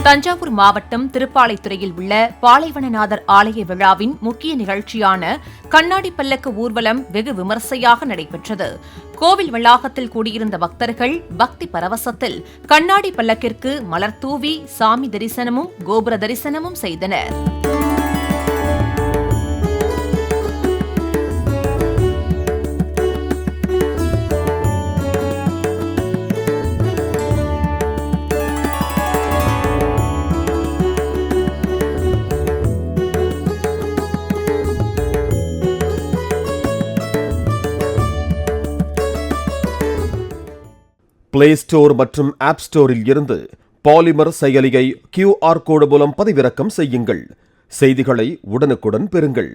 தஞ்சாவூர் மாவட்டம் திருப்பாலைத்துறையில் உள்ள பாலைவனநாதர் ஆலய விழாவின் முக்கிய நிகழ்ச்சியான கண்ணாடி பல்லக்கு ஊர்வலம் வெகு விமர்சையாக நடைபெற்றது. கோவில் வளாகத்தில் கூடியிருந்த பக்தர்கள் பக்தி பரவசத்தில் கண்ணாடி பல்லக்கிற்கு மலர் தூவி சாமி தரிசனமும் கோபுர தரிசனமும் செய்தனர். பிளே ஸ்டோர் மற்றும் ஆப் ஸ்டோரில் இருந்து பாலிமர் செயலியை QR கோடு மூலம் பதிவிறக்கம் செய்யுங்கள். செய்திகளை உடனுக்குடன் பெறுங்கள்.